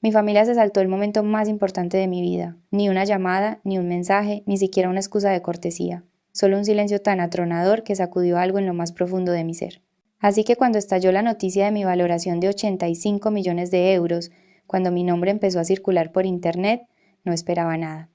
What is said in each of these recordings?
Mi familia se saltó el momento más importante de mi vida. Ni una llamada, ni un mensaje, ni siquiera una excusa de cortesía. Solo un silencio tan atronador que sacudió algo en lo más profundo de mi ser. Así que cuando estalló la noticia de mi valoración de 85 millones de euros, cuando mi nombre empezó a circular por internet, no esperaba nada.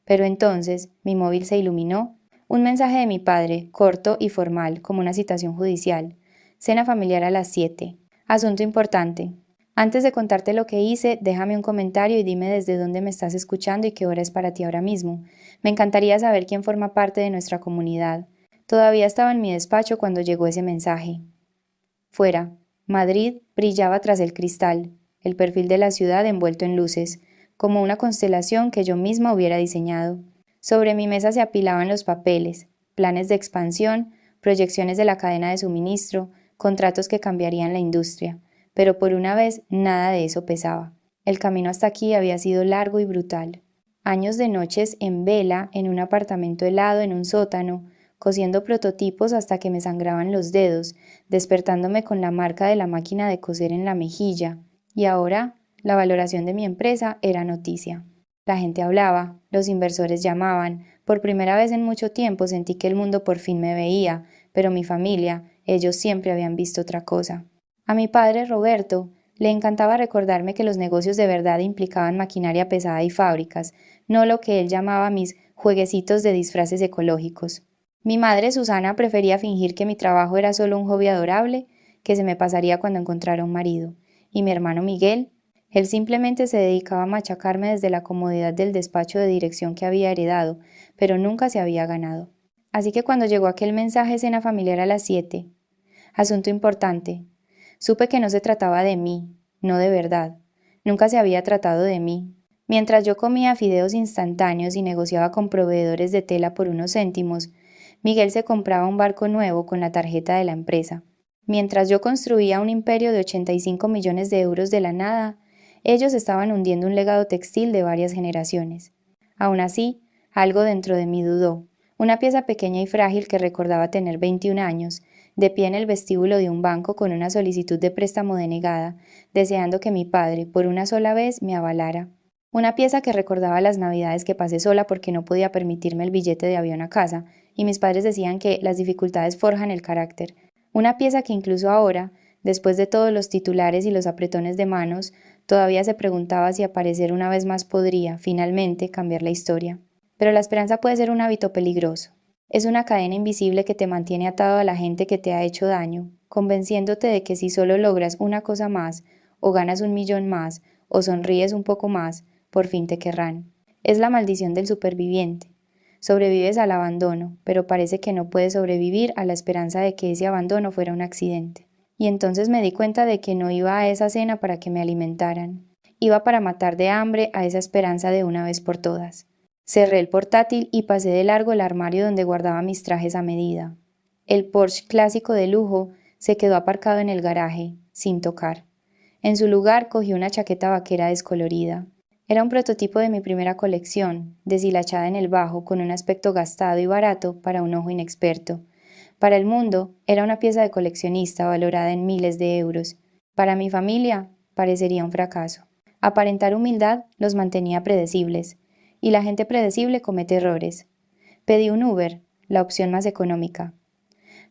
Pero entonces mi móvil se iluminó. Un mensaje de mi padre, corto y formal, como una citación judicial. Cena familiar a las 7. Asunto importante. Antes de contarte lo que hice, déjame un comentario y dime desde dónde me estás escuchando y qué hora es para ti ahora mismo. Me encantaría saber quién forma parte de nuestra comunidad. Todavía estaba en mi despacho cuando llegó ese mensaje. Fuera, Madrid brillaba tras el cristal, el perfil de la ciudad envuelto en luces, como una constelación que yo misma hubiera diseñado. Sobre mi mesa se apilaban los papeles, planes de expansión, proyecciones de la cadena de suministro, contratos que cambiarían la industria. Pero por una vez nada de eso pesaba. El camino hasta aquí había sido largo y brutal. Años de noches en vela, en un apartamento helado, en un sótano, cosiendo prototipos hasta que me sangraban los dedos, despertándome con la marca de la máquina de coser en la mejilla. Y ahora, la valoración de mi empresa era noticia. La gente hablaba, los inversores llamaban. Por primera vez en mucho tiempo sentí que el mundo por fin me veía, pero mi familia, ellos siempre habían visto otra cosa. A mi padre Roberto le encantaba recordarme que los negocios de verdad implicaban maquinaria pesada y fábricas, no lo que él llamaba mis jueguecitos de disfraces ecológicos. Mi madre Susana prefería fingir que mi trabajo era solo un hobby adorable que se me pasaría cuando encontrara un marido. Y mi hermano Miguel, él simplemente se dedicaba a machacarme desde la comodidad del despacho de dirección que había heredado, pero nunca se había ganado. Así que cuando llegó aquel mensaje cena familiar a las 7, asunto importante, supe que no se trataba de mí, no de verdad. Nunca se había tratado de mí. Mientras yo comía fideos instantáneos y negociaba con proveedores de tela por unos céntimos, Miguel se compraba un barco nuevo con la tarjeta de la empresa. Mientras yo construía un imperio de 85 millones de euros de la nada, ellos estaban hundiendo un legado textil de varias generaciones. Aún así, algo dentro de mí dudó. Una pieza pequeña y frágil que recordaba tener 21 años, de pie en el vestíbulo de un banco con una solicitud de préstamo denegada, deseando que mi padre, por una sola vez, me avalara. Una pieza que recordaba las navidades que pasé sola porque no podía permitirme el billete de avión a casa, y mis padres decían que las dificultades forjan el carácter. Una pieza que incluso ahora, después de todos los titulares y los apretones de manos, todavía se preguntaba si aparecer una vez más podría, finalmente, cambiar la historia. Pero la esperanza puede ser un hábito peligroso. Es una cadena invisible que te mantiene atado a la gente que te ha hecho daño, convenciéndote de que si solo logras una cosa más, o ganas 1 millón más, o sonríes un poco más, por fin te querrán. Es la maldición del superviviente. Sobrevives al abandono, pero parece que no puedes sobrevivir a la esperanza de que ese abandono fuera un accidente. Y entonces me di cuenta de que no iba a esa cena para que me alimentaran. Iba para matar de hambre a esa esperanza de una vez por todas. Cerré el portátil y pasé de largo el armario donde guardaba mis trajes a medida. El Porsche clásico de lujo se quedó aparcado en el garaje, sin tocar. En su lugar cogí una chaqueta vaquera descolorida. Era un prototipo de mi primera colección, deshilachada en el bajo, con un aspecto gastado y barato para un ojo inexperto. Para el mundo, era una pieza de coleccionista valorada en miles de euros. Para mi familia, parecería un fracaso. Aparentar humildad los mantenía predecibles, y la gente predecible comete errores. Pedí un Uber, la opción más económica.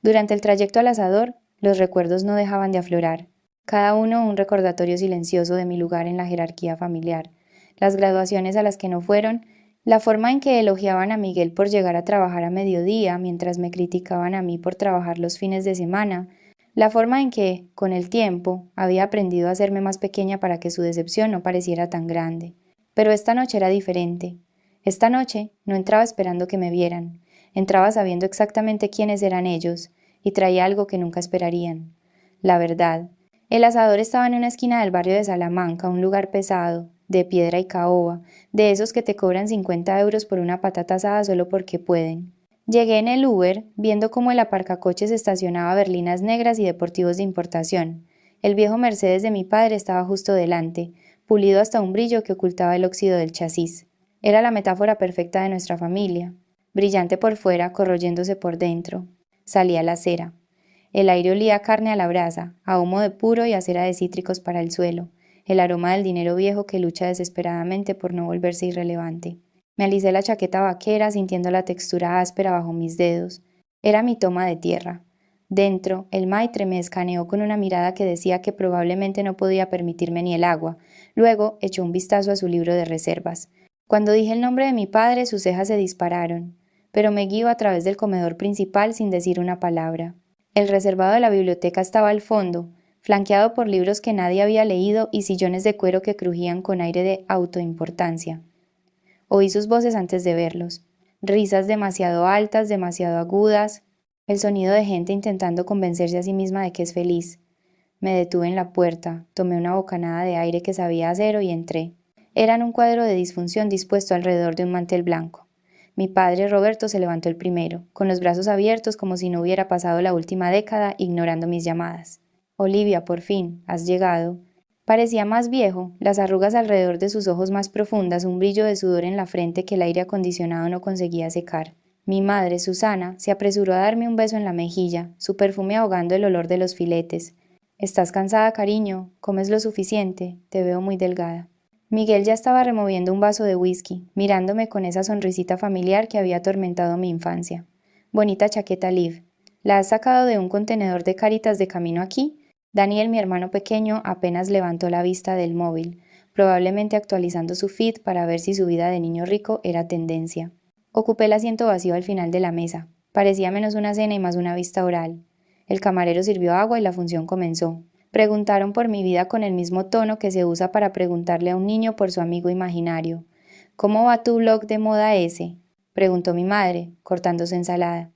Durante el trayecto al asador, los recuerdos no dejaban de aflorar, cada uno un recordatorio silencioso de mi lugar en la jerarquía familiar, las graduaciones a las que no fueron, la forma en que elogiaban a Miguel por llegar a trabajar a mediodía mientras me criticaban a mí por trabajar los fines de semana, la forma en que, con el tiempo, había aprendido a hacerme más pequeña para que su decepción no pareciera tan grande. Pero esta noche era diferente. Esta noche no entraba esperando que me vieran, entraba sabiendo exactamente quiénes eran ellos, y traía algo que nunca esperarían. La verdad. El asador estaba en una esquina del barrio de Salamanca, un lugar pesado, de piedra y caoba, de esos que te cobran 50 euros por una patata asada solo porque pueden. Llegué en el Uber, viendo cómo el aparcacoches estacionaba berlinas negras y deportivos de importación. El viejo Mercedes de mi padre estaba justo delante, pulido hasta un brillo que ocultaba el óxido del chasis. Era la metáfora perfecta de nuestra familia, brillante por fuera, corroyéndose por dentro. Salí a la acera. El aire olía a carne a la brasa, a humo de puro y a cera de cítricos para el suelo. el aroma del dinero viejo que lucha desesperadamente por no volverse irrelevante. Me alisé la chaqueta vaquera sintiendo la textura áspera bajo mis dedos. Era mi toma de tierra. Dentro, el maitre me escaneó con una mirada que decía que probablemente no podía permitirme ni el agua. Luego echó un vistazo a su libro de reservas. Cuando dije el nombre de mi padre, sus cejas se dispararon, pero me guió a través del comedor principal sin decir una palabra. El reservado de la biblioteca estaba al fondo, flanqueado por libros que nadie había leído y sillones de cuero que crujían con aire de autoimportancia. Oí sus voces antes de verlos, risas demasiado altas, demasiado agudas, el sonido de gente intentando convencerse a sí misma de que es feliz. Me detuve en la puerta, tomé una bocanada de aire que sabía a acero y entré. Eran un cuadro de disfunción dispuesto alrededor de un mantel blanco. Mi padre Roberto se levantó el primero, con los brazos abiertos como si no hubiera pasado la última década, ignorando mis llamadas. Olivia, por fin, has llegado. Parecía más viejo, las arrugas alrededor de sus ojos más profundas, un brillo de sudor en la frente que el aire acondicionado no conseguía secar. Mi madre, Susana, se apresuró a darme un beso en la mejilla, su perfume ahogando el olor de los filetes. ¿Estás cansada, cariño? ¿Comes lo suficiente? Te veo muy delgada. Miguel ya estaba removiendo un vaso de whisky, mirándome con esa sonrisita familiar que había atormentado mi infancia. Bonita chaqueta, Liv. ¿La has sacado de un contenedor de Cáritas de camino aquí? Daniel, mi hermano pequeño, apenas levantó la vista del móvil, probablemente actualizando su feed para ver si su vida de niño rico era tendencia. Ocupé el asiento vacío al final de la mesa. Parecía menos una cena y más una vista oral. El camarero sirvió agua y la función comenzó. Preguntaron por mi vida con el mismo tono que se usa para preguntarle a un niño por su amigo imaginario. ¿Cómo va tu blog de moda ese? Preguntó mi madre, cortando su ensalada.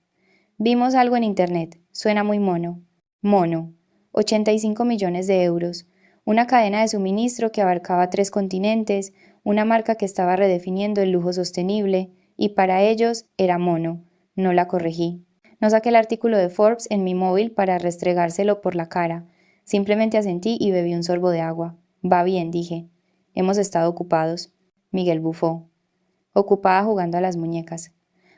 Vimos algo en internet. Suena muy mono. Mono. 85 millones de euros. Una cadena de suministro que abarcaba 3 continentes, una marca que estaba redefiniendo el lujo sostenible, y para ellos era mono. No la corregí. No saqué el artículo de Forbes en mi móvil para restregárselo por la cara. Simplemente asentí y bebí un sorbo de agua. Va bien, dije. Hemos estado ocupados. Miguel bufó. Ocupada jugando a las muñecas.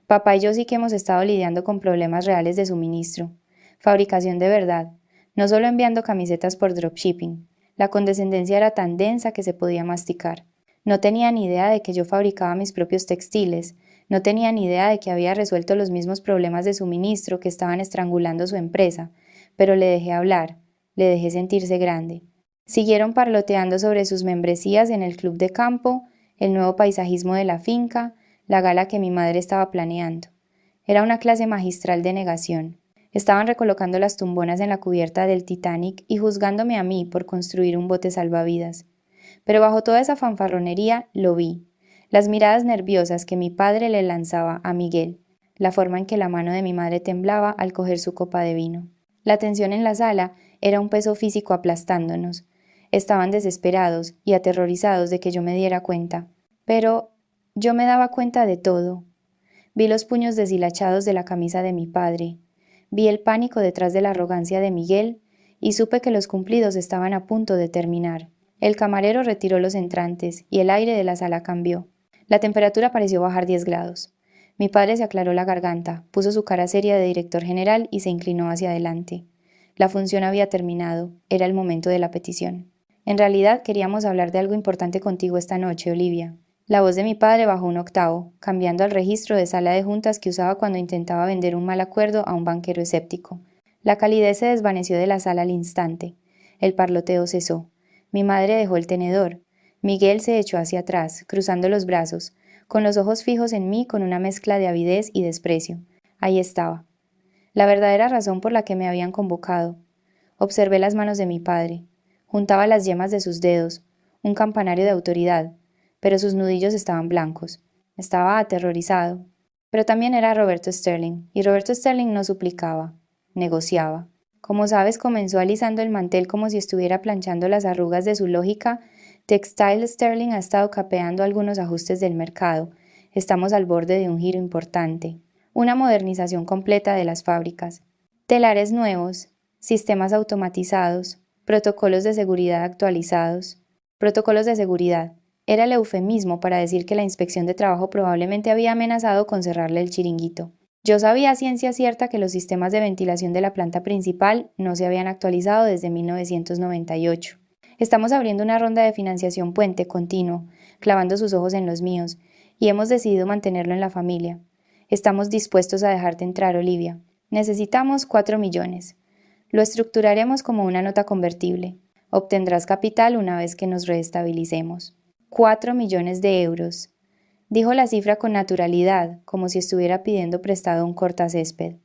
Papá y yo sí que hemos estado lidiando con problemas reales de suministro. Fabricación de verdad. No solo enviando camisetas por dropshipping. La condescendencia era tan densa que se podía masticar. No tenía ni idea de que yo fabricaba mis propios textiles. No tenía ni idea de que había resuelto los mismos problemas de suministro que estaban estrangulando su empresa. Pero le dejé hablar. Le dejé sentirse grande. Siguieron parloteando sobre sus membresías en el club de campo, el nuevo paisajismo de la finca, la gala que mi madre estaba planeando. Era una clase magistral de negación. Estaban recolocando las tumbonas en la cubierta del Titanic y juzgándome a mí por construir un bote salvavidas. Pero bajo toda esa fanfarronería lo vi. Las miradas nerviosas que mi padre le lanzaba a Miguel, la forma en que la mano de mi madre temblaba al coger su copa de vino. La tensión en la sala era un peso físico aplastándonos. Estaban desesperados y aterrorizados de que yo me diera cuenta. Pero yo me daba cuenta de todo. Vi los puños deshilachados de la camisa de mi padre. Vi el pánico detrás de la arrogancia de Miguel y supe que los cumplidos estaban a punto de terminar. El camarero retiró los entrantes y el aire de la sala cambió. La temperatura pareció bajar 10 grados. Mi padre se aclaró la garganta, puso su cara seria de director general y se inclinó hacia adelante. La función había terminado, era el momento de la petición. En realidad queríamos hablar de algo importante contigo esta noche, Olivia. La voz de mi padre bajó un octavo, cambiando al registro de sala de juntas que usaba cuando intentaba vender un mal acuerdo a un banquero escéptico. La calidez se desvaneció de la sala al instante. El parloteo cesó. Mi madre dejó el tenedor. Miguel se echó hacia atrás, cruzando los brazos, con los ojos fijos en mí con una mezcla de avidez y desprecio. Ahí estaba. La verdadera razón por la que me habían convocado. Observé las manos de mi padre. Juntaba las yemas de sus dedos, un campanario de autoridad, pero sus nudillos estaban blancos. Estaba aterrorizado. Pero también era Roberto Sterling, y Roberto Sterling no suplicaba, negociaba. Como sabes, comenzó alisando el mantel como si estuviera planchando las arrugas de su lógica. Textile Sterling ha estado capeando algunos ajustes del mercado. Estamos al borde de un giro importante. Una modernización completa de las fábricas. Telares nuevos, sistemas automatizados, protocolos de seguridad actualizados. Protocolos de seguridad. Era el eufemismo para decir que la inspección de trabajo probablemente había amenazado con cerrarle el chiringuito. Yo sabía a ciencia cierta que los sistemas de ventilación de la planta principal no se habían actualizado desde 1998. Estamos abriendo una ronda de financiación puente continuo, clavando sus ojos en los míos, y hemos decidido mantenerlo en la familia. Estamos dispuestos a dejarte entrar, Olivia. Necesitamos 4 millones. Lo estructuraremos como una nota convertible. Obtendrás capital una vez que nos reestabilicemos. 4 millones de euros. Dijo la cifra con naturalidad, como si estuviera pidiendo prestado un cortacésped.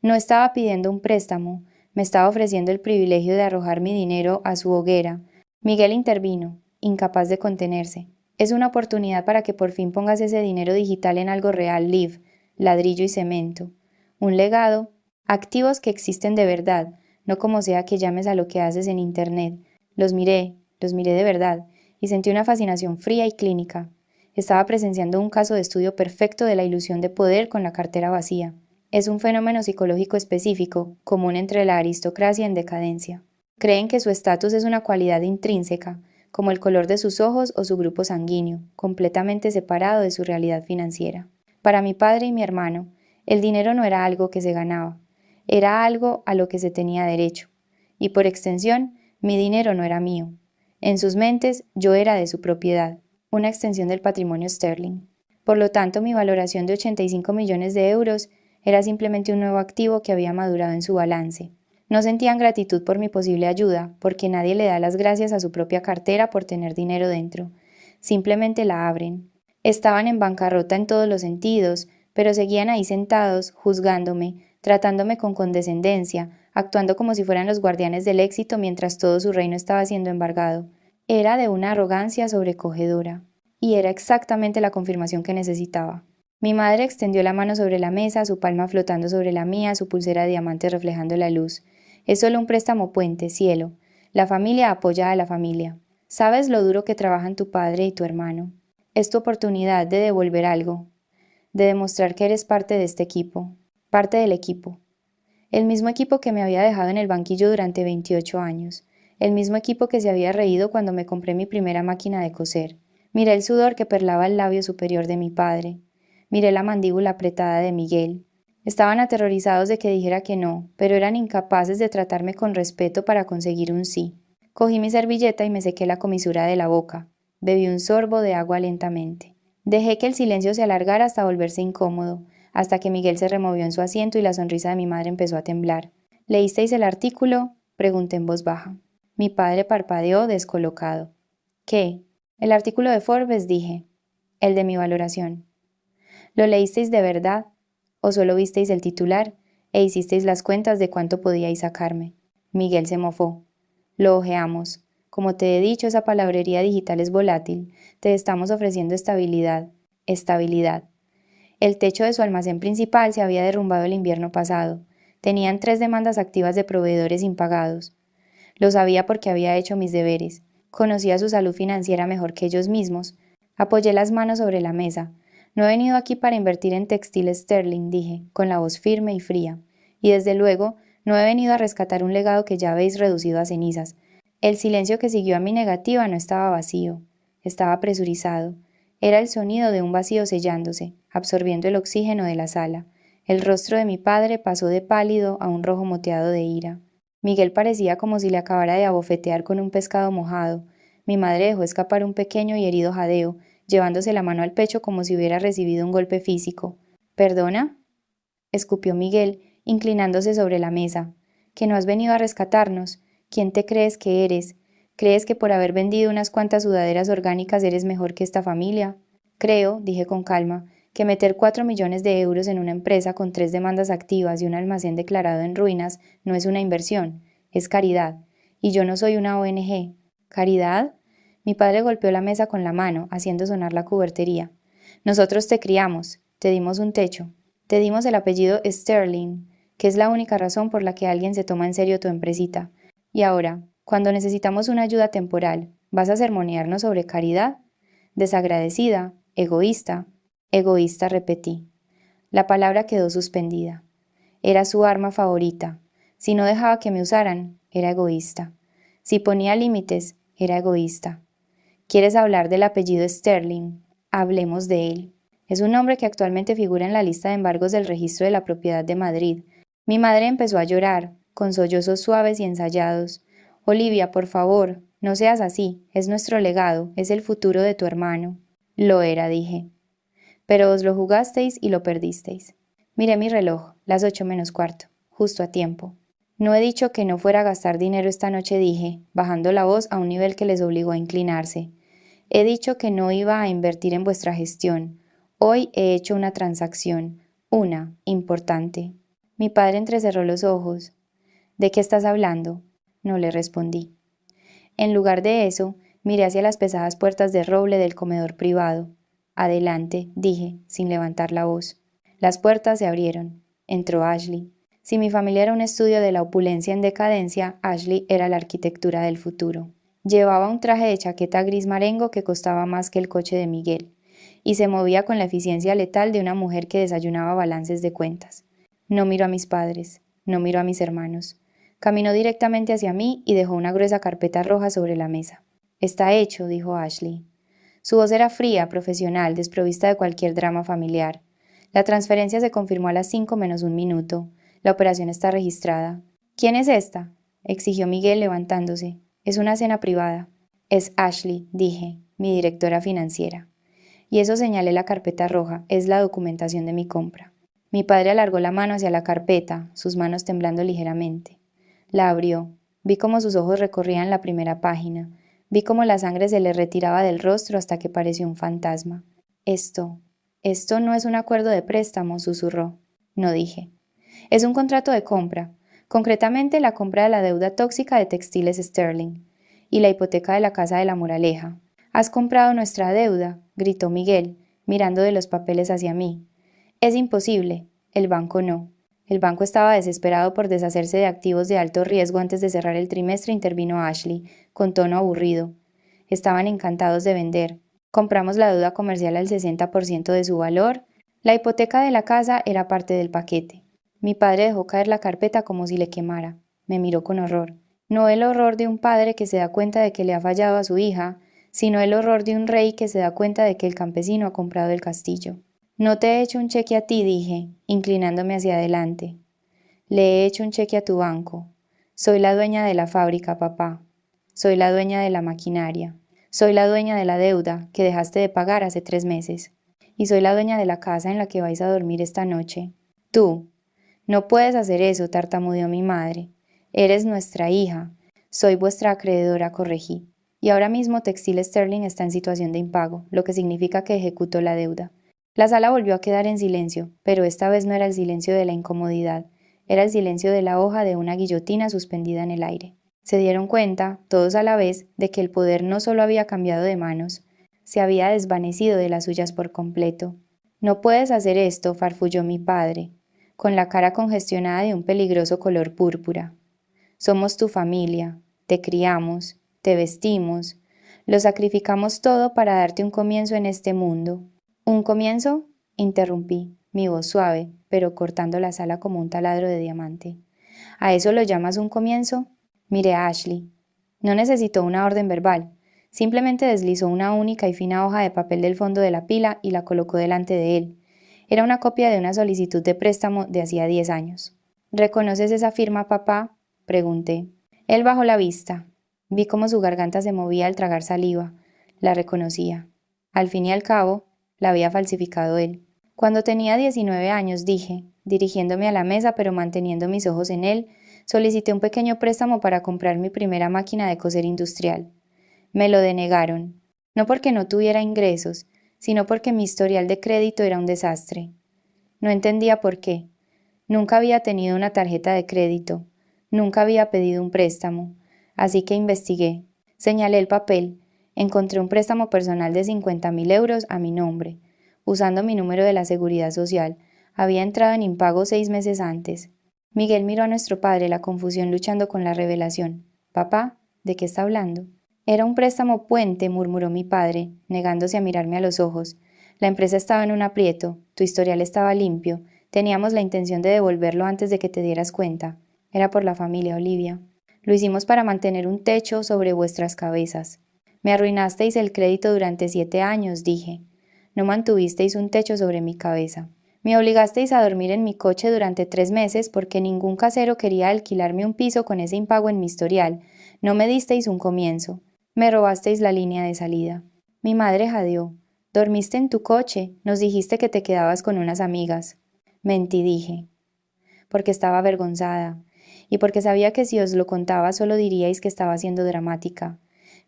No estaba pidiendo un préstamo, me estaba ofreciendo el privilegio de arrojar mi dinero a su hoguera. Miguel intervino, incapaz de contenerse. Es una oportunidad para que por fin pongas ese dinero digital en algo real, Liv, ladrillo y cemento. Un legado, activos que existen de verdad, no como sea que llames a lo que haces en Internet. Los miré de verdad, y sentí una fascinación fría y clínica. Estaba presenciando un caso de estudio perfecto de la ilusión de poder con la cartera vacía. Es un fenómeno psicológico específico, común entre la aristocracia en decadencia. Creen que su estatus es una cualidad intrínseca, como el color de sus ojos o su grupo sanguíneo, completamente separado de su realidad financiera. Para mi padre y mi hermano, el dinero no era algo que se ganaba, era algo a lo que se tenía derecho, y por extensión, mi dinero no era mío. En sus mentes, yo era de su propiedad, una extensión del patrimonio sterling. Por lo tanto, mi valoración de 85 millones de euros era simplemente un nuevo activo que había madurado en su balance. No sentían gratitud por mi posible ayuda, porque nadie le da las gracias a su propia cartera por tener dinero dentro. Simplemente la abren. Estaban en bancarrota en todos los sentidos, pero seguían ahí sentados, juzgándome, tratándome con condescendencia, actuando como si fueran los guardianes del éxito mientras todo su reino estaba siendo embargado. Era de una arrogancia sobrecogedora, y era exactamente la confirmación que necesitaba. Mi madre extendió la mano sobre la mesa, su palma flotando sobre la mía, su pulsera de diamantes reflejando la luz. Es solo un préstamo puente, cielo. La familia apoya a la familia. Sabes lo duro que trabajan tu padre y tu hermano. Es tu oportunidad de devolver algo, de demostrar que eres parte de este equipo, parte del equipo. El mismo equipo que me había dejado en el banquillo durante 28 años. El mismo equipo que se había reído cuando me compré mi primera máquina de coser. Miré el sudor que perlaba el labio superior de mi padre. Miré la mandíbula apretada de Miguel. Estaban aterrorizados de que dijera que no, pero eran incapaces de tratarme con respeto para conseguir un sí. Cogí mi servilleta y me sequé la comisura de la boca. Bebí un sorbo de agua lentamente. Dejé que el silencio se alargara hasta volverse incómodo, hasta que Miguel se removió en su asiento y la sonrisa de mi madre empezó a temblar. ¿Leísteis el artículo?, pregunté en voz baja. Mi padre parpadeó descolocado. ¿Qué? El artículo de Forbes, dije. El de mi valoración. ¿Lo leísteis de verdad? ¿O solo visteis el titular e hicisteis las cuentas de cuánto podíais sacarme? Miguel se mofó. Lo ojeamos. Como te he dicho, esa palabrería digital es volátil. Te estamos ofreciendo estabilidad. Estabilidad. El techo de su almacén principal se había derrumbado el invierno pasado. Tenían 3 demandas activas de proveedores impagados. Lo sabía porque había hecho mis deberes. Conocía su salud financiera mejor que ellos mismos. Apoyé las manos sobre la mesa. No he venido aquí para invertir en textil sterling, dije, con la voz firme y fría. Y desde luego, no he venido a rescatar un legado que ya habéis reducido a cenizas. El silencio que siguió a mi negativa no estaba vacío. Estaba presurizado. Era el sonido de un vacío sellándose, absorbiendo el oxígeno de la sala. El rostro de mi padre pasó de pálido a un rojo moteado de ira. Miguel parecía como si le acabara de abofetear con un pescado mojado. Mi madre dejó escapar un pequeño y herido jadeo, llevándose la mano al pecho como si hubiera recibido un golpe físico. ¿Perdona?, escupió Miguel, inclinándose sobre la mesa. ¿Que no has venido a rescatarnos? ¿Quién te crees que eres? ¿Crees que por haber vendido unas cuantas sudaderas orgánicas eres mejor que esta familia? Creo, dije con calma, que meter 4 millones de euros en una empresa con 3 demandas activas y un almacén declarado en ruinas no es una inversión, es caridad. Y yo no soy una ONG. ¿Caridad? Mi padre golpeó la mesa con la mano, haciendo sonar la cubertería. Nosotros te criamos, te dimos un techo, te dimos el apellido Sterling, que es la única razón por la que alguien se toma en serio tu empresita. Y ahora, cuando necesitamos una ayuda temporal, ¿vas a sermonearnos sobre caridad? Desagradecida, egoísta. Egoísta, repetí. La palabra quedó suspendida. Era su arma favorita. Si no dejaba que me usaran, era egoísta. Si ponía límites, era egoísta. ¿Quieres hablar del apellido Sterling? Hablemos de él. Es un nombre que actualmente figura en la lista de embargos del registro de la propiedad de Madrid. Mi madre empezó a llorar, con sollozos suaves y ensayados. Olivia, por favor, no seas así, es nuestro legado, es el futuro de tu hermano. Lo era, dije. Pero os lo jugasteis y lo perdisteis. Miré mi reloj, las 8:45, justo a tiempo. No he dicho que no fuera a gastar dinero esta noche, dije, bajando la voz a un nivel que les obligó a inclinarse. He dicho que no iba a invertir en vuestra gestión. Hoy he hecho una transacción, una, importante. Mi padre entrecerró los ojos. ¿De qué estás hablando? No le respondí. En lugar de eso, miré hacia las pesadas puertas de roble del comedor privado. Adelante, dije, sin levantar la voz. Las puertas se abrieron. Entró Ashley. Si mi familia era un estudio de la opulencia en decadencia, Ashley era la arquitectura del futuro. Llevaba un traje de chaqueta gris marengo que costaba más que el coche de Miguel, y se movía con la eficiencia letal de una mujer que desayunaba balances de cuentas. No miró a mis padres, no miró a mis hermanos. Caminó directamente hacia mí y dejó una gruesa carpeta roja sobre la mesa. Está hecho, dijo Ashley. Su voz era fría, profesional, desprovista de cualquier drama familiar. La transferencia se confirmó a las 5:01. La operación está registrada. ¿Quién es esta?, exigió Miguel levantándose. Es una cena privada. Es Ashley, dije, mi directora financiera. Y eso, señalé la carpeta roja, es la documentación de mi compra. Mi padre alargó la mano hacia la carpeta, sus manos temblando ligeramente. La abrió. Vi cómo sus ojos recorrían la primera página. Vi cómo la sangre se le retiraba del rostro hasta que pareció un fantasma. Esto no es un acuerdo de préstamo, susurró. No, dije. Es un contrato de compra, concretamente la compra de la deuda tóxica de Textiles Sterling y la hipoteca de la Casa de la Moraleja. «¿Has comprado nuestra deuda?», gritó Miguel, mirando de los papeles hacia mí. «Es imposible. El banco no». El banco estaba desesperado por deshacerse de activos de alto riesgo antes de cerrar el trimestre, intervino Ashley, con tono aburrido. Estaban encantados de vender. Compramos la deuda comercial al 60% de su valor. La hipoteca de la casa era parte del paquete. Mi padre dejó caer la carpeta como si le quemara. Me miró con horror. No el horror de un padre que se da cuenta de que le ha fallado a su hija, sino el horror de un rey que se da cuenta de que el campesino ha comprado el castillo. No te he hecho un cheque a ti, dije, inclinándome hacia adelante. Le he hecho un cheque a tu banco. Soy la dueña de la fábrica, papá. Soy la dueña de la maquinaria. Soy la dueña de la deuda que dejaste de pagar hace 3 meses. Y soy la dueña de la casa en la que vais a dormir esta noche. Tú. No puedes hacer eso, tartamudeó mi madre. Eres nuestra hija. Soy vuestra acreedora, corregí. Y ahora mismo Textil Sterling está en situación de impago, lo que significa que ejecutó la deuda. La sala volvió a quedar en silencio, pero esta vez no era el silencio de la incomodidad, era el silencio de la hoja de una guillotina suspendida en el aire. Se dieron cuenta, todos a la vez, de que el poder no solo había cambiado de manos, se había desvanecido de las suyas por completo. No puedes hacer esto, farfulló mi padre, con la cara congestionada de un peligroso color púrpura. Somos tu familia, te criamos, te vestimos, lo sacrificamos todo para darte un comienzo en este mundo. ¿Un comienzo?, interrumpí, mi voz suave, pero cortando la sala como un taladro de diamante. ¿A eso lo llamas un comienzo? Miré a Ashley. No necesitó una orden verbal. Simplemente deslizó una única y fina hoja de papel del fondo de la pila y la colocó delante de él. Era una copia de una solicitud de préstamo de hacía 10 años. ¿Reconoces esa firma, papá?, pregunté. Él bajó la vista. Vi cómo su garganta se movía al tragar saliva. La reconocía. Al fin y al cabo, la había falsificado él. Cuando tenía 19 años, dije, dirigiéndome a la mesa pero manteniendo mis ojos en él, solicité un pequeño préstamo para comprar mi primera máquina de coser industrial. Me lo denegaron, no porque no tuviera ingresos, sino porque mi historial de crédito era un desastre. No entendía por qué. Nunca había tenido una tarjeta de crédito, nunca había pedido un préstamo, así que investigué. Señalé el papel, encontré un préstamo personal de 50.000 euros a mi nombre, usando mi número de la Seguridad Social. Había entrado en impago 6 meses antes. Miguel miró a nuestro padre, la confusión luchando con la revelación. «Papá, ¿de qué está hablando?» «Era un préstamo puente», murmuró mi padre, negándose a mirarme a los ojos. «La empresa estaba en un aprieto, tu historial estaba limpio, teníamos la intención de devolverlo antes de que te dieras cuenta. Era por la familia, Olivia. Lo hicimos para mantener un techo sobre vuestras cabezas. Me arruinasteis el crédito durante 7 años», dije. «No mantuvisteis un techo sobre mi cabeza. Me obligasteis a dormir en mi coche durante 3 meses porque ningún casero quería alquilarme un piso con ese impago en mi historial. No me disteis un comienzo, me robasteis la línea de salida. Mi madre jadeó. Dormiste en tu coche, nos dijiste que te quedabas con unas amigas. Mentí, dije, porque estaba avergonzada, y porque sabía que si os lo contaba solo diríais que estaba siendo dramática.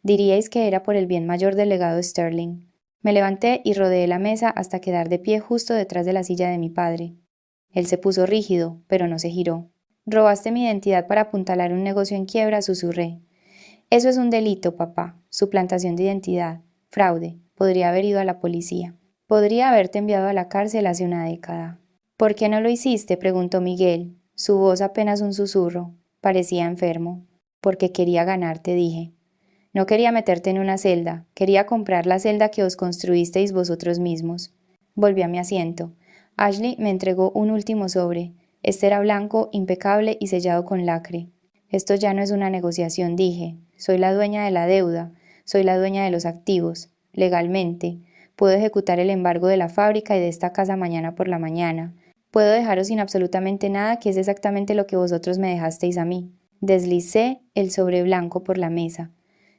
Diríais que era por el bien mayor del legado Sterling. Me levanté y rodeé la mesa hasta quedar de pie justo detrás de la silla de mi padre. Él se puso rígido, pero no se giró. Robaste mi identidad para apuntalar un negocio en quiebra, susurré. Eso es un delito, papá. Suplantación de identidad. Fraude. Podría haber ido a la policía. Podría haberte enviado a la cárcel hace una década. ¿Por qué no lo hiciste?, preguntó Miguel, su voz apenas un susurro. Parecía enfermo. Porque quería ganarte, dije. No quería meterte en una celda, quería comprar la celda que os construisteis vosotros mismos. Volví a mi asiento. Ashley me entregó un último sobre. Este era blanco, impecable y sellado con lacre. Esto ya no es una negociación, dije. Soy la dueña de la deuda, soy la dueña de los activos. Legalmente, puedo ejecutar el embargo de la fábrica y de esta casa mañana por la mañana. Puedo dejaros sin absolutamente nada, que es exactamente lo que vosotros me dejasteis a mí. Deslicé el sobre blanco por la mesa.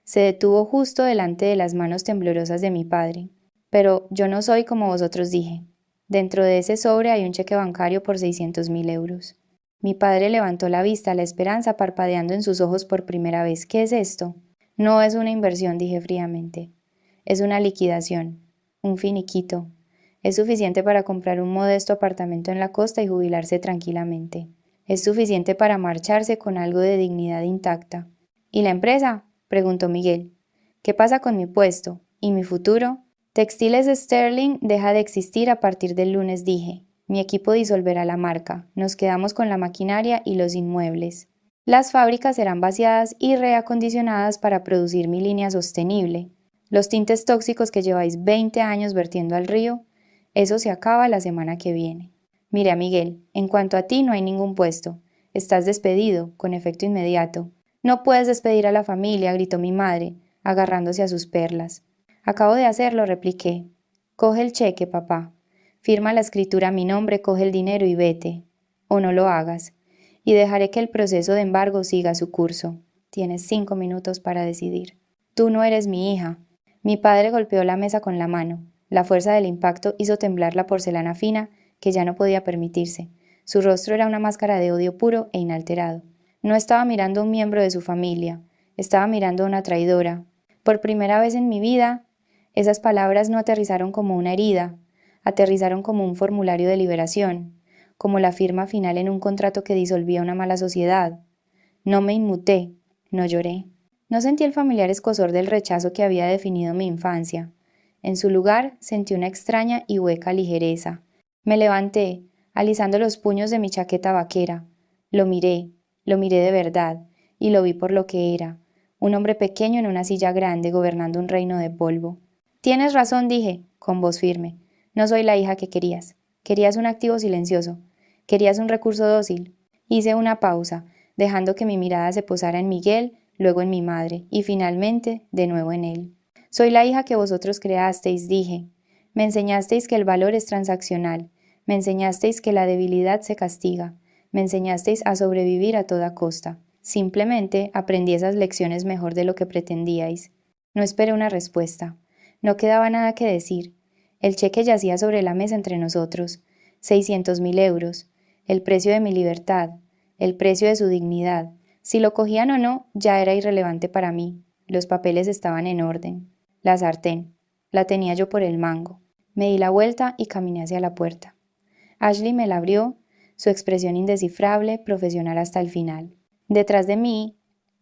Se detuvo justo delante de las manos temblorosas de mi padre. Pero yo no soy como vosotros, dije. Dentro de ese sobre hay un cheque bancario por 600.000 euros. Mi padre levantó la vista, la esperanza parpadeando en sus ojos por primera vez. ¿Qué es esto? No es una inversión, dije fríamente. Es una liquidación, un finiquito. Es suficiente para comprar un modesto apartamento en la costa y jubilarse tranquilamente. Es suficiente para marcharse con algo de dignidad intacta. ¿Y la empresa?, preguntó Miguel. ¿Qué pasa con mi puesto? ¿Y mi futuro? Textiles Sterling deja de existir a partir del lunes, dije. Mi equipo disolverá la marca. Nos quedamos con la maquinaria y los inmuebles. Las fábricas serán vaciadas y reacondicionadas para producir mi línea sostenible. Los tintes tóxicos que lleváis 20 años vertiendo al río, eso se acaba la semana que viene. Mira, Miguel, en cuanto a ti no hay ningún puesto. Estás despedido, con efecto inmediato. No puedes despedir a la familia, gritó mi madre, agarrándose a sus perlas. Acabo de hacerlo, repliqué. Coge el cheque, papá. Firma la escritura a mi nombre, coge el dinero y vete. O no lo hagas. Y dejaré que el proceso de embargo siga su curso. Tienes 5 minutos para decidir. Tú no eres mi hija. Mi padre golpeó la mesa con la mano. La fuerza del impacto hizo temblar la porcelana fina, que ya no podía permitirse. Su rostro era una máscara de odio puro e inalterado. No estaba mirando a un miembro de su familia, estaba mirando a una traidora. Por primera vez en mi vida, esas palabras no aterrizaron como una herida, aterrizaron como un formulario de liberación, como la firma final en un contrato que disolvía una mala sociedad. No me inmuté, no lloré. No sentí el familiar escozor del rechazo que había definido mi infancia. En su lugar sentí una extraña y hueca ligereza. Me levanté, alisando los puños de mi chaqueta vaquera. Lo miré de verdad, y lo vi por lo que era, un hombre pequeño en una silla grande gobernando un reino de polvo. Tienes razón, dije, con voz firme. No soy la hija que querías. Querías un activo silencioso. Querías un recurso dócil. Hice una pausa, dejando que mi mirada se posara en Miguel, luego en mi madre, y finalmente de nuevo en él. Soy la hija que vosotros creasteis, dije. Me enseñasteis que el valor es transaccional. Me enseñasteis que la debilidad se castiga. Me enseñasteis a sobrevivir a toda costa. Simplemente aprendí esas lecciones mejor de lo que pretendíais. No esperé una respuesta. No quedaba nada que decir. El cheque yacía sobre la mesa entre nosotros. 600.000 euros. El precio de mi libertad. El precio de su dignidad. Si lo cogían o no, ya era irrelevante para mí. Los papeles estaban en orden. La sartén. La tenía yo por el mango. Me di la vuelta y caminé hacia la puerta. Ashley me la abrió, su expresión indescifrable, profesional hasta el final. Detrás de mí,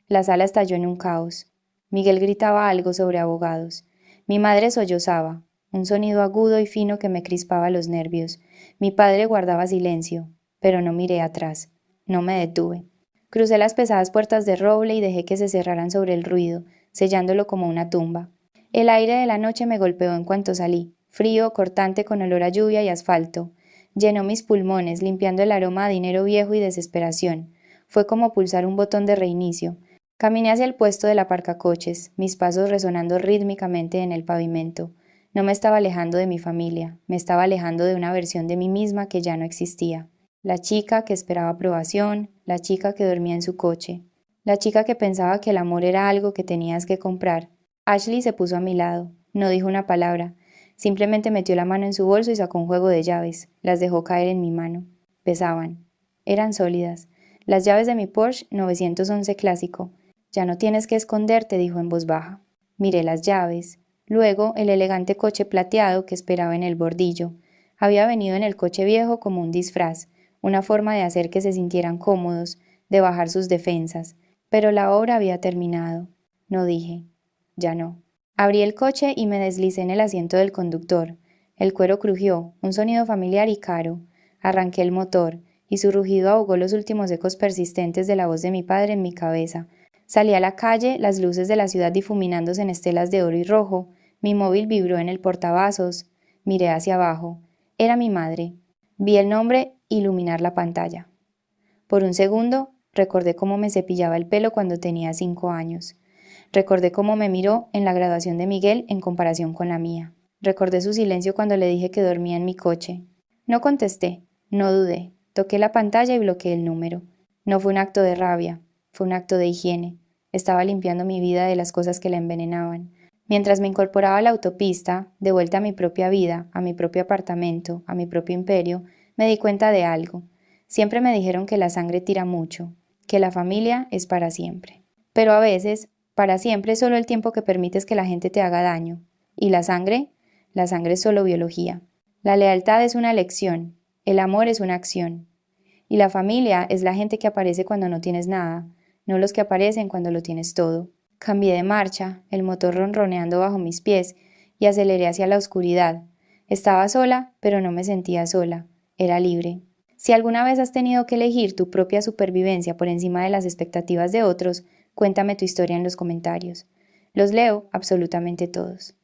la sala estalló en un caos. Miguel gritaba algo sobre abogados. Mi madre sollozaba, un sonido agudo y fino que me crispaba los nervios. Mi padre guardaba silencio, pero no miré atrás. No me detuve. Crucé las pesadas puertas de roble y dejé que se cerraran sobre el ruido, sellándolo como una tumba. El aire de la noche me golpeó en cuanto salí, frío, cortante, con olor a lluvia y asfalto. Llenó mis pulmones, limpiando el aroma a dinero viejo y desesperación. Fue como pulsar un botón de reinicio. Caminé hacia el puesto del aparcacoches, mis pasos resonando rítmicamente en el pavimento. No me estaba alejando de mi familia, me estaba alejando de una versión de mí misma que ya no existía. La chica que esperaba aprobación, la chica que dormía en su coche. la chica que pensaba que el amor era algo que tenías que comprar. Ashley se puso a mi lado, no dijo una palabra, simplemente metió la mano en su bolso y sacó un juego de llaves, las dejó caer en mi mano. Pesaban. Eran sólidas. Las llaves de mi Porsche 911 clásico. Ya no tienes que esconderte, dijo en voz baja. Miré las llaves. Luego el elegante coche plateado que esperaba en el bordillo. Había venido en el coche viejo como un disfraz, una forma de hacer que se sintieran cómodos, de bajar sus defensas. Pero la obra había terminado. No dije. Ya no. Abrí el coche y me deslicé en el asiento del conductor. El cuero crujió, un sonido familiar y caro. Arranqué el motor, y su rugido ahogó los últimos ecos persistentes de la voz de mi padre en mi cabeza. Salí a la calle, las luces de la ciudad difuminándose en estelas de oro y rojo. Mi móvil vibró en el portavasos. Miré hacia abajo. Era mi madre. Vi el nombre iluminar la pantalla. Por un segundo, recordé cómo me cepillaba el pelo cuando tenía 5 años. Recordé cómo me miró en la graduación de Miguel en comparación con la mía. Recordé su silencio cuando le dije que dormía en mi coche. No contesté, no dudé. Toqué la pantalla y bloqueé el número. No fue un acto de rabia, fue un acto de higiene. Estaba limpiando mi vida de las cosas que la envenenaban. Mientras me incorporaba a la autopista, de vuelta a mi propia vida, a mi propio apartamento, a mi propio imperio, me di cuenta de algo. Siempre me dijeron que la sangre tira mucho, que la familia es para siempre. Pero a veces, para siempre es solo el tiempo que permites que la gente te haga daño. ¿Y la sangre? La sangre es solo biología. La lealtad es una elección, el amor es una acción. Y la familia es la gente que aparece cuando no tienes nada, no los que aparecen cuando lo tienes todo. Cambié de marcha, el motor ronroneando bajo mis pies, y aceleré hacia la oscuridad. Estaba sola, pero no me sentía sola. Era libre. Si alguna vez has tenido que elegir tu propia supervivencia por encima de las expectativas de otros, cuéntame tu historia en los comentarios. Los leo absolutamente todos.